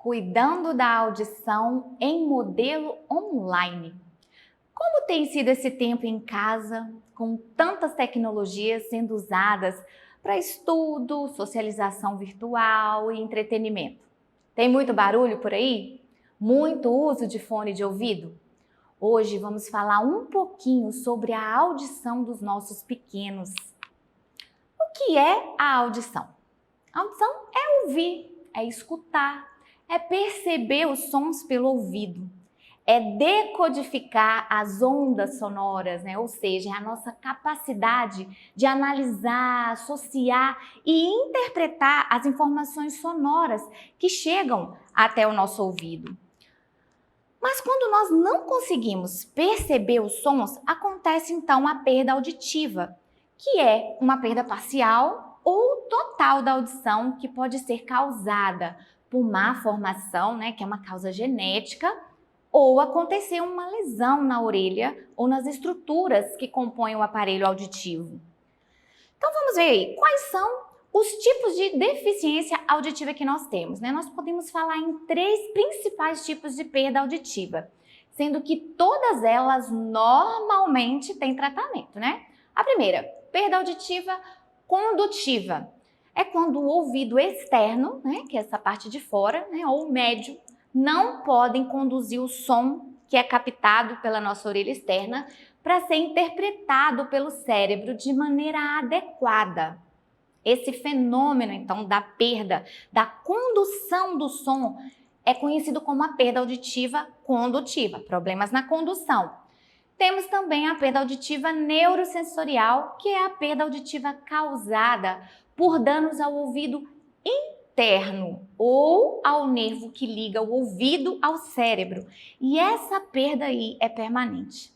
Cuidando da audição em modelo online. Como tem sido esse tempo em casa, com tantas tecnologias sendo usadas para estudo, socialização virtual e entretenimento? Tem muito barulho por aí? Muito uso de fone de ouvido? Hoje vamos falar um pouquinho sobre a audição dos nossos pequenos. O que é a audição? A audição é ouvir, é escutar, é perceber os sons pelo ouvido, é decodificar as ondas sonoras, né? Ou seja, é a nossa capacidade de analisar, associar e interpretar as informações sonoras que chegam até o nosso ouvido. Mas quando nós não conseguimos perceber os sons, acontece então a perda auditiva, que é uma perda parcial ou total da audição que pode ser causada por má formação, né, que é uma causa genética, ou acontecer uma lesão na orelha ou nas estruturas que compõem o aparelho auditivo. Então vamos ver aí, quais são os tipos de deficiência auditiva que nós temos, né? Nós podemos falar em 3 principais tipos de perda auditiva, sendo que todas elas normalmente têm tratamento, né? A primeira, perda auditiva condutiva. É quando o ouvido externo, né, que é essa parte de fora, né, ou o médio, não podem conduzir o som que é captado pela nossa orelha externa para ser interpretado pelo cérebro de maneira adequada. Esse fenômeno, então, da perda, da condução do som, é conhecido como a perda auditiva condutiva, problemas na condução. Temos também a perda auditiva neurosensorial, que é a perda auditiva causada por danos ao ouvido interno ou ao nervo que liga o ouvido ao cérebro. E essa perda aí é permanente.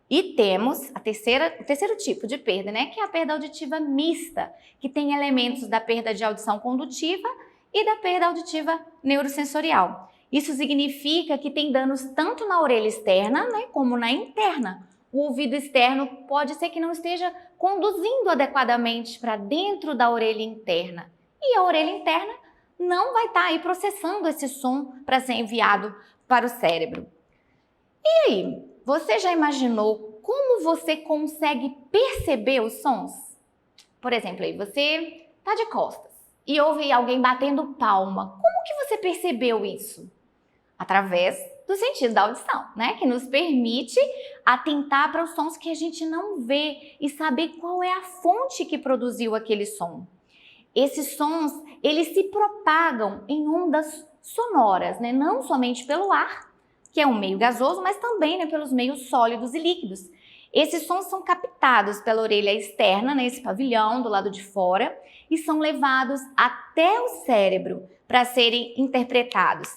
E temos o terceiro tipo de perda, né, que é a perda auditiva mista, que tem elementos da perda de audição condutiva e da perda auditiva neurosensorial. Isso significa que tem danos tanto na orelha externa, né, como na interna. O ouvido externo pode ser que não esteja conduzindo adequadamente para dentro da orelha interna. E a orelha interna não vai estar aí processando esse som para ser enviado para o cérebro. E aí, você já imaginou como você consegue perceber os sons? Por exemplo, aí você está de costas e ouve alguém batendo palma. Como que você percebeu isso? Através do sentido da audição, né? Que nos permite atentar para os sons que a gente não vê e saber qual é a fonte que produziu aquele som. Esses sons, eles se propagam em ondas sonoras, né? Não somente pelo ar, que é um meio gasoso, mas também, né, pelos meios sólidos e líquidos. Esses sons são captados pela orelha externa, nesse pavilhão do lado de fora, e são levados até o cérebro para serem interpretados.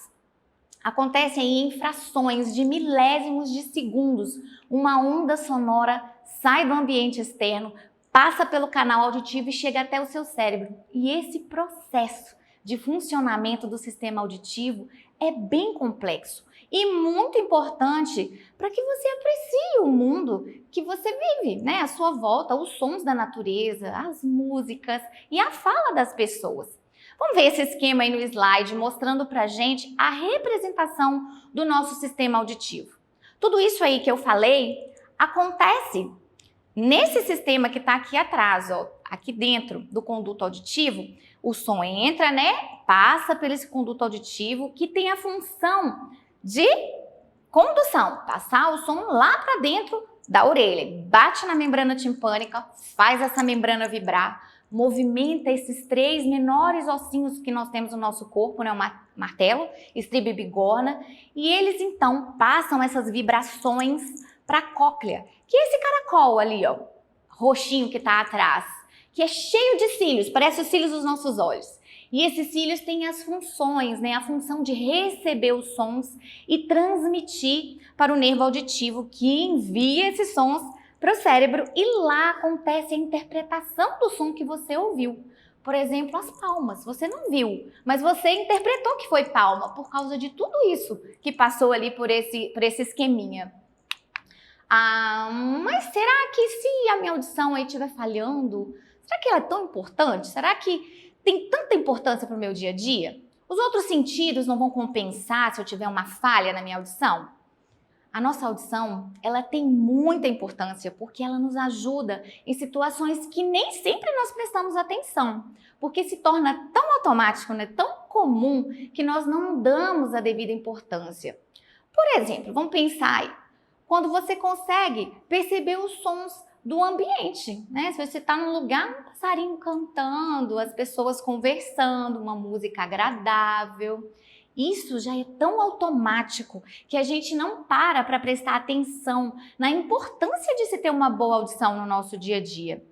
Acontecem em frações de milésimos de segundos. Uma onda sonora sai do ambiente externo, passa pelo canal auditivo e chega até o seu cérebro. E esse processo de funcionamento do sistema auditivo é bem complexo e muito importante para que você aprecie o mundo que você vive, né? À sua volta, os sons da natureza, as músicas e a fala das pessoas. Vamos ver esse esquema aí no slide mostrando pra gente a representação do nosso sistema auditivo. Tudo isso aí que eu falei acontece nesse sistema que está aqui atrás, ó, aqui dentro do conduto auditivo. O som entra, né? Passa por esse conduto auditivo que tem a função de condução, passar o som lá para dentro da orelha. Bate na membrana timpânica, faz essa membrana vibrar, movimenta esses 3 menores ossinhos que nós temos no nosso corpo, né? O martelo, estribo e bigorna, e eles então passam essas vibrações para a cóclea, que é esse caracol ali, ó, roxinho que está atrás, que é cheio de cílios, parece os cílios dos nossos olhos. E esses cílios têm as funções, né? A função de receber os sons e transmitir para o nervo auditivo que envia esses sons para o cérebro, e lá acontece a interpretação do som que você ouviu. Por exemplo, as palmas. Você não viu, mas você interpretou que foi palma por causa de tudo isso que passou ali por esse esqueminha. Mas será que se a minha audição aí estiver falhando, será que ela é tão importante? Será que tem tanta importância para o meu dia a dia? Os outros sentidos não vão compensar se eu tiver uma falha na minha audição? A nossa audição, ela tem muita importância porque ela nos ajuda em situações que nem sempre nós prestamos atenção, porque se torna tão automático, né, tão comum, que nós não damos a devida importância. Por exemplo, vamos pensar aí, quando você consegue perceber os sons do ambiente, né? Se você está num lugar, um passarinho cantando, as pessoas conversando, uma música agradável. Isso já é tão automático que a gente não para prestar atenção na importância de se ter uma boa audição no nosso dia a dia.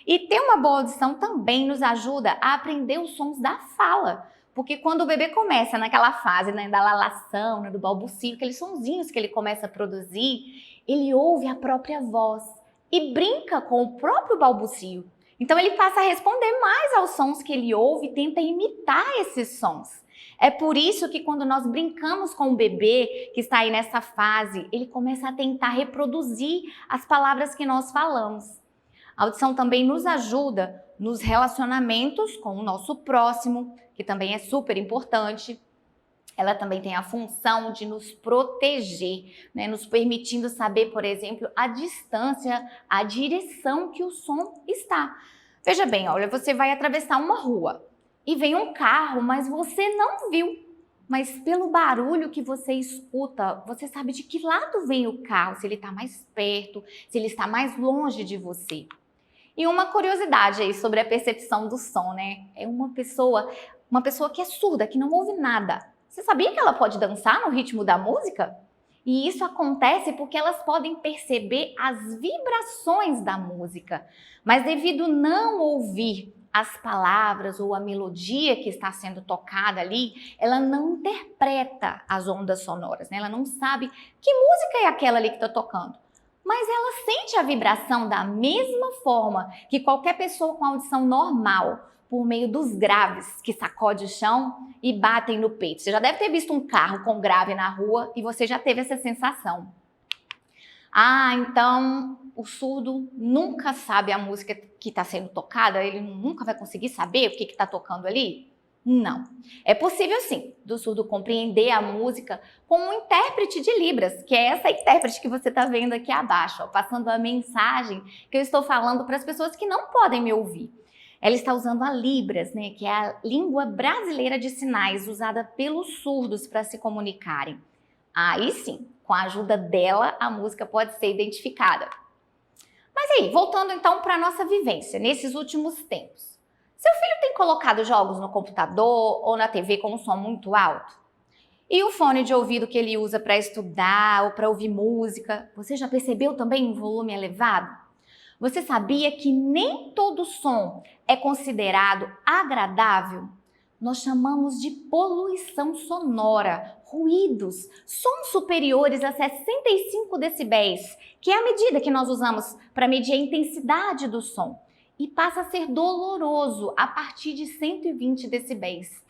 E ter uma boa audição também nos ajuda a aprender os sons da fala. Porque quando o bebê começa naquela fase, né, da lalação, né, do balbucio, aqueles sonzinhos que ele começa a produzir, ele ouve a própria voz e brinca com o próprio balbucio. Então ele passa a responder mais aos sons que ele ouve e tenta imitar esses sons. É por isso que quando nós brincamos com o bebê que está aí nessa fase, ele começa a tentar reproduzir as palavras que nós falamos. A audição também nos ajuda nos relacionamentos com o nosso próximo, que também é super importante. Ela também tem a função de nos proteger, né? Nos permitindo saber, por exemplo, a distância, a direção que o som está. Veja bem, olha, você vai atravessar uma rua e vem um carro, mas você não viu. Mas pelo barulho que você escuta, você sabe de que lado vem o carro, se ele está mais perto, se ele está mais longe de você. E uma curiosidade aí sobre a percepção do som, né? É uma pessoa que é surda, que não ouve nada. Você sabia que ela pode dançar no ritmo da música? E isso acontece porque elas podem perceber as vibrações da música. Mas devido não ouvir as palavras ou a melodia que está sendo tocada ali, ela não interpreta as ondas sonoras, né? Ela não sabe que música é aquela ali que está tocando. Mas ela sente a vibração da mesma forma que qualquer pessoa com audição normal, por meio dos graves que sacode o chão e batem no peito. Você já deve ter visto um carro com grave na rua e você já teve essa sensação. Ah, então o surdo nunca sabe a música que está sendo tocada? Ele nunca vai conseguir saber o que está tocando ali? Não. É possível sim, do surdo compreender a música com um intérprete de Libras, que é essa intérprete que você está vendo aqui abaixo, ó, passando a mensagem que eu estou falando para as pessoas que não podem me ouvir. Ela está usando a Libras, né, que é a língua brasileira de sinais usada pelos surdos para se comunicarem. Aí sim, com a ajuda dela, a música pode ser identificada. Mas aí, voltando então para a nossa vivência nesses últimos tempos. Seu filho tem colocado jogos no computador ou na TV com um som muito alto? E o fone de ouvido que ele usa para estudar ou para ouvir música, você já percebeu também um volume elevado? Você sabia que nem todo som é considerado agradável? Nós chamamos de poluição sonora, ruídos, sons superiores a 65 decibéis, que é a medida que nós usamos para medir a intensidade do som, e passa a ser doloroso a partir de 120 decibéis.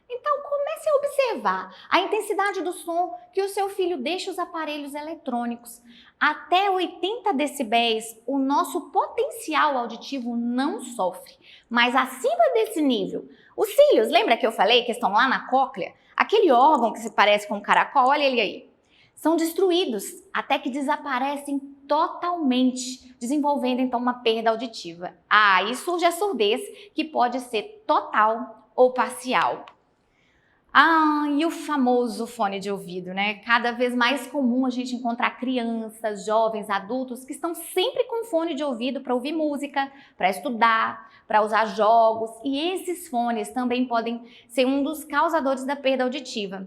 Então comece a observar a intensidade do som que o seu filho deixa os aparelhos eletrônicos. Até 80 decibéis, o nosso potencial auditivo não sofre. Mas acima desse nível, os cílios, lembra que eu falei que estão lá na cóclea? Aquele órgão que se parece com um caracol, olha ele aí. São destruídos até que desaparecem totalmente, desenvolvendo então uma perda auditiva. Aí surge a surdez, que pode ser total ou parcial. E o famoso fone de ouvido, né? Cada vez mais comum a gente encontrar crianças, jovens, adultos que estão sempre com fone de ouvido para ouvir música, para estudar, para usar jogos. E esses fones também podem ser um dos causadores da perda auditiva.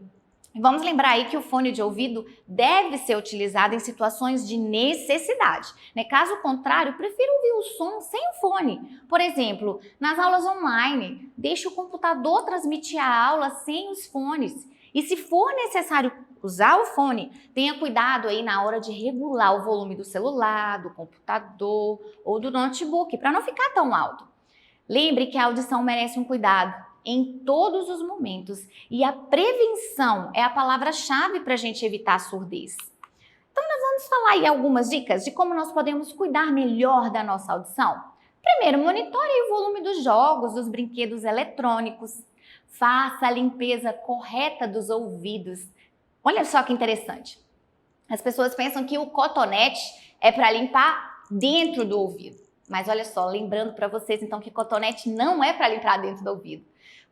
Vamos lembrar aí que o fone de ouvido deve ser utilizado em situações de necessidade, né? Caso contrário, prefira ouvir o som sem o fone. Por exemplo, nas aulas online, deixe o computador transmitir a aula sem os fones. E se for necessário usar o fone, tenha cuidado aí na hora de regular o volume do celular, do computador ou do notebook, para não ficar tão alto. Lembre que a audição merece um cuidado em todos os momentos. E a prevenção é a palavra-chave para a gente evitar a surdez. Então nós vamos falar aí algumas dicas de como nós podemos cuidar melhor da nossa audição. Primeiro, monitore o volume dos jogos, dos brinquedos eletrônicos. Faça a limpeza correta dos ouvidos. Olha só que interessante. As pessoas pensam que o cotonete é para limpar dentro do ouvido. Mas olha só, lembrando para vocês então que cotonete não é para limpar dentro do ouvido.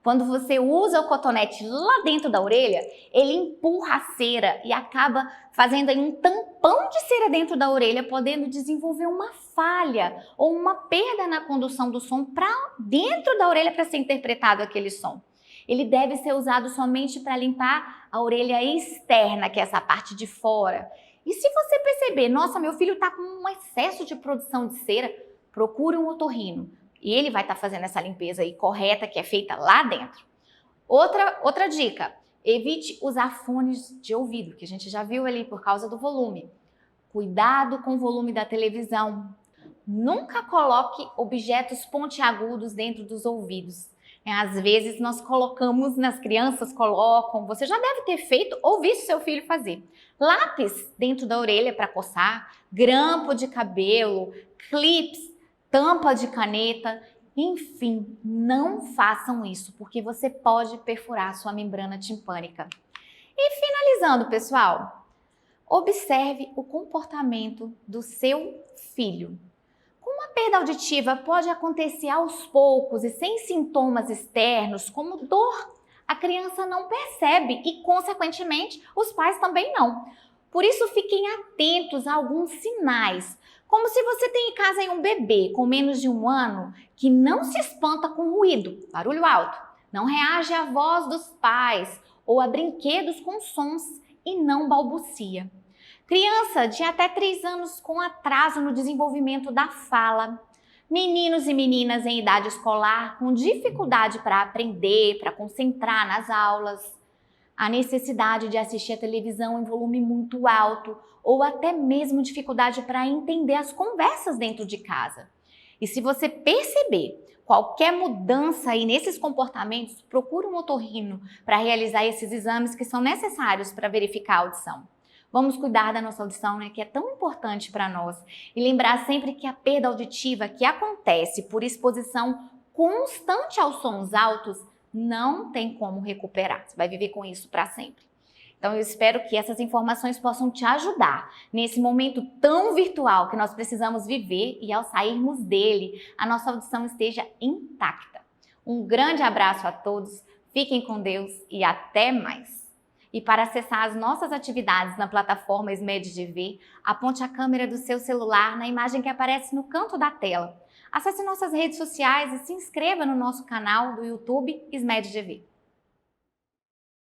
Quando você usa o cotonete lá dentro da orelha, ele empurra a cera e acaba fazendo aí um tampão de cera dentro da orelha, podendo desenvolver uma falha ou uma perda na condução do som para dentro da orelha para ser interpretado aquele som. Ele deve ser usado somente para limpar a orelha externa, que é essa parte de fora. E se você perceber, nossa, meu filho está com um excesso de produção de cera, procure um otorrino. E ele vai estar fazendo essa limpeza aí correta, que é feita lá dentro. Outra dica, evite usar fones de ouvido, que a gente já viu ali por causa do volume. Cuidado com o volume da televisão. Nunca coloque objetos pontiagudos dentro dos ouvidos. Às vezes nós colocamos, as crianças colocam, você já deve ter feito ou visto seu filho fazer. Lápis dentro da orelha para coçar, grampo de cabelo, clips, tampa de caneta, enfim, não façam isso, porque você pode perfurar sua membrana timpânica. E finalizando, pessoal, observe o comportamento do seu filho. Como a perda auditiva pode acontecer aos poucos e sem sintomas externos, como dor, a criança não percebe e, consequentemente, os pais também não. Por isso, fiquem atentos a alguns sinais, como se você tem em casa aí um bebê com menos de 1 ano que não se espanta com ruído, barulho alto, não reage à voz dos pais ou a brinquedos com sons e não balbucia. Criança de até 3 anos com atraso no desenvolvimento da fala. Meninos e meninas em idade escolar com dificuldade para aprender, para concentrar nas aulas. A necessidade de assistir a televisão em volume muito alto ou até mesmo dificuldade para entender as conversas dentro de casa. E se você perceber qualquer mudança aí nesses comportamentos, procure um otorrino para realizar esses exames que são necessários para verificar a audição. Vamos cuidar da nossa audição, né, que é tão importante para nós. E lembrar sempre que a perda auditiva que acontece por exposição constante aos sons altos não tem como recuperar. Você vai viver com isso para sempre. Então eu espero que essas informações possam te ajudar nesse momento tão virtual que nós precisamos viver e ao sairmos dele, a nossa audição esteja intacta. Um grande abraço a todos, fiquem com Deus e até mais! E para acessar as nossas atividades na plataforma SMED-GV, aponte a câmera do seu celular na imagem que aparece no canto da tela. Acesse nossas redes sociais e se inscreva no nosso canal do YouTube SMED-GV.